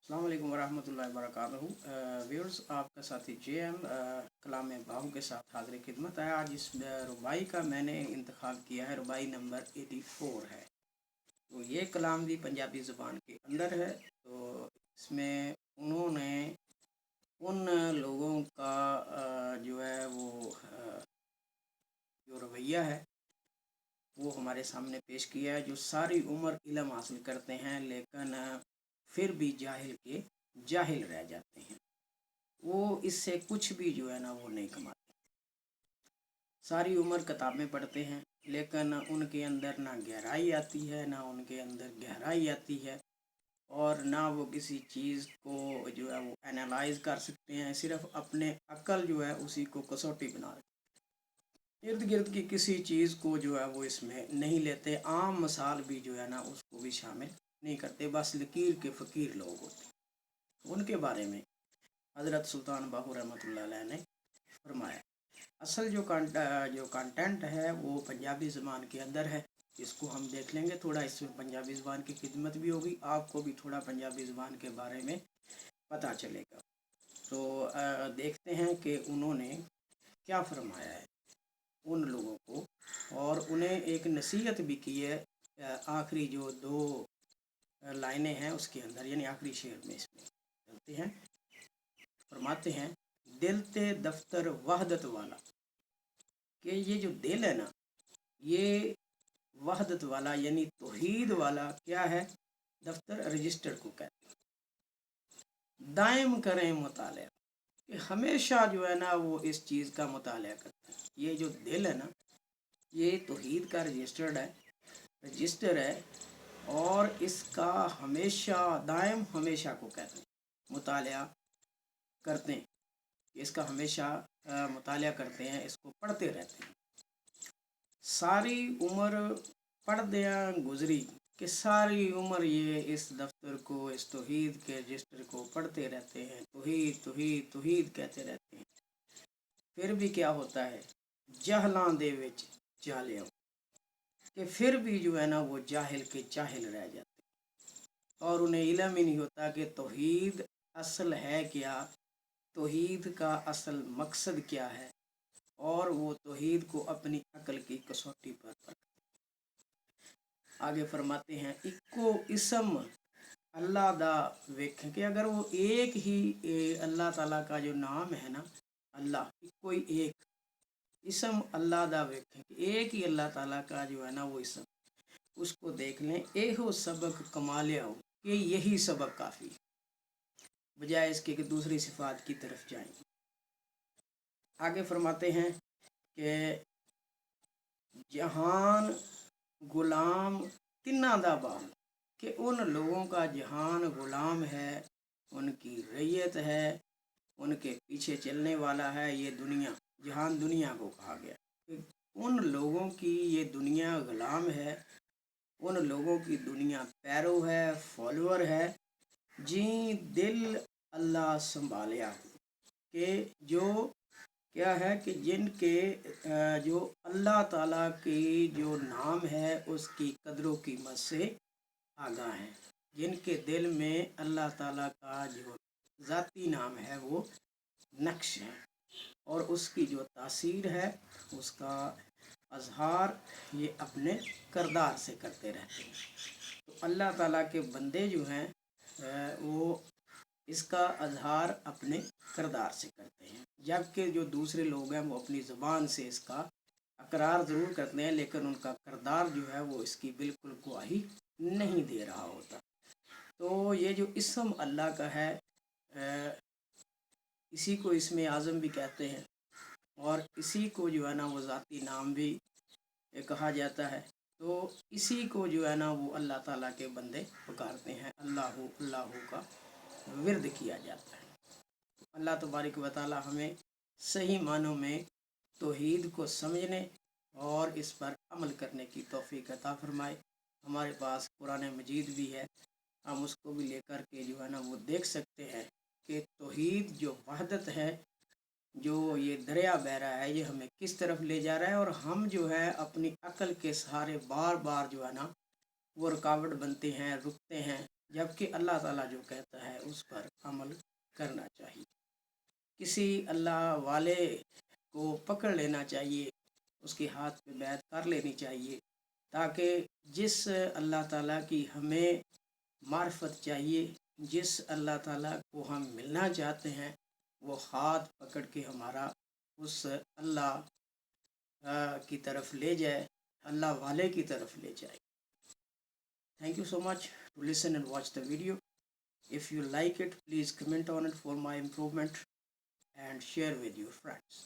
अस्सलाम वालेकुम वरहमतुल्लाहि वबरकातुहू। व्यूअर्स, आपका साथी JM कलाम बाहू के साथ हाजिर खिदमत है। आज इस रुबाई का मैंने इंतखाब किया है। रुबाई नंबर 84 है। तो ये कलाम भी पंजाबी ज़ुबान के अंदर है। तो इसमें उन्होंने उन लोगों का जो है वो जो रवैया है वो हमारे सामने पेश किया है, जो सारी उम्र इल्म हासिल करते हैं लेकिन फिर भी जाहिल के जाहिल रह जाते हैं। वो इससे कुछ भी जो है ना वो नहीं कमाते। सारी उम्र किताबें पढ़ते हैं लेकिन उनके अंदर ना गहराई आती है, ना उनके अंदर गहराई आती है, और ना वो किसी चीज़ को जो है वो एनालाइज कर सकते हैं। सिर्फ अपने अक्ल जो है उसी को कसौटी बना रहे, इर्द गिर्द की किसी चीज़ को जो है वो इसमें नहीं लेते। आम मसाल भी जो है ना उसको भी शामिल नहीं करते। बस लकीर के फ़कीर लोग होते। उनके बारे में हज़रत सुल्तान बाहू रहमतुल्लाह अलैह ने फरमाया। असल जो कंटेंट है वो पंजाबी ज़बान के अंदर है। इसको हम देख लेंगे थोड़ा, इसमें पंजाबी ज़बान की खिदमत भी होगी, आपको भी थोड़ा पंजाबी ज़बान के बारे में पता चलेगा। तो देखते हैं कि उन्होंने क्या फरमाया है उन लोगों को, और उन्हें एक नसीहत भी की है आखिरी जो दो लाइनें हैं उसके अंदर, यानी आखिरी शेर में। इसमें चलते हैं। फरमाते हैं, दिल ते दफ्तर वहदत वाला, कि ये जो दिल है ना ये वहदत वाला यानी तौहीद वाला क्या है, दफ्तर रजिस्टर को कहते हैं। दायम करें मुतालिया, कि हमेशा जो है ना वो इस चीज़ का मुतालिया करते हैं। ये जो दिल है ना ये तौहीद का रजिस्टर है, और इसका हमेशा दायम हमेशा को कहते हैं मुतालिया करते हैं। इसका हमेशा मुतालिया करते हैं, इसको पढ़ते रहते हैं। सारी उम्र पढ़दिया गुजरी, कि सारी उम्र ये इस दफ्तर को, इस तौहीद के रजिस्टर को पढ़ते रहते हैं, तौहीद तौहीद तौहीद कहते रहते हैं। फिर भी क्या होता है, जहलां दे विच जालिम, कि फिर भी जो है ना वो जाहिल के जाहिल रह जाते हैं, और उन्हें इल्म ही नहीं होता कि तौहीद असल है क्या, तौहीद का असल मकसद क्या है, और वो तौहीद को अपनी अक्ल की कसौटी पर परखते। आगे फरमाते हैं, इक्को इसम अल्लाह दा वेखें, कि अगर वो एक ही अल्लाह ताला का जो नाम है ना, अल्लाह कोई एक इसम अल्लाह दा वेखें, एक ही अल्लाह ताला का जो है ना वो इसम, उसको देख लें। एहो सबक कमा लिया हो, कि यही सबक काफ़ी, बजाय इसके कि दूसरी सिफात की तरफ जाएं। आगे फरमाते हैं कि जहान गुलाम तिन्ना दा बाल, कि उन लोगों का जहान गुलाम है, उनकी रैयत है, उनके पीछे चलने वाला है। ये दुनिया, जहान दुनिया को कहा गया कि उन लोगों की ये दुनिया गुलाम है, उन लोगों की दुनिया पैरो है, फॉलोअर है। जी दिल अल्लाह संभालिया, कि जो क्या है कि जिनके जो अल्लाह ताला की जो नाम है उसकी कदरों कीमत से आगाह हैं, जिनके दिल में अल्लाह ताला का जो ज़ाती नाम है वो नक्श है, और उसकी जो तासीर है उसका अजहार ये अपने किरदार से करते रहते हैं। तो अल्लाह ताला के बंदे जो हैं वो इसका अजहार अपने किरदार से करते हैं, जबकि जो दूसरे लोग हैं वो अपनी ज़बान से इसका अकरार ज़रूर करते हैं, लेकिन उनका किरदार जो है वो इसकी बिल्कुल गवाही नहीं दे रहा होता। तो ये जो इसम अल्लाह का है, इसी को इसमें आज़म भी कहते हैं, और इसी को जो है ना वो ज़ाती नाम भी कहा जाता है। तो इसी को जो है ना वो अल्लाह ताला के बंदे पुकारते हैं, अल्लाहु अल्लाहु का विर्द किया जाता है। अल्लाह तबारक व तआला हमें सही मानों में तौहीद को समझने और इस पर अमल करने की तौफीक अता फरमाए। हमारे पास कुरान मजीद भी है, हम उसको भी लेकर के जो है ना वो देख सकते हैं कि तौहीद जो वहदत है, जो ये दरिया बह रहा है, ये हमें किस तरफ ले जा रहा है, और हम जो है अपनी अक्ल के सहारे बार बार जो है ना वो रुकावट बनते हैं, रुकते हैं। जबकि अल्लाह ताला जो कहता है اس پر عمل کرنا چاہیے. کسی اللہ والے کو پکڑ لینا چاہیے، اس کے ہاتھ پہ بیعت کر لینی چاہیے، تاکہ جس اللہ تعالیٰ کی ہمیں معرفت چاہیے، جس اللہ تعالیٰ کو ہم ملنا چاہتے ہیں، وہ ہاتھ پکڑ کے ہمارا اس اللہ کی طرف لے جائے، اللہ والے کی طرف لے جائے. Thank you so much to listen and watch the video. If you like it, please comment on it for my improvement and share with your friends.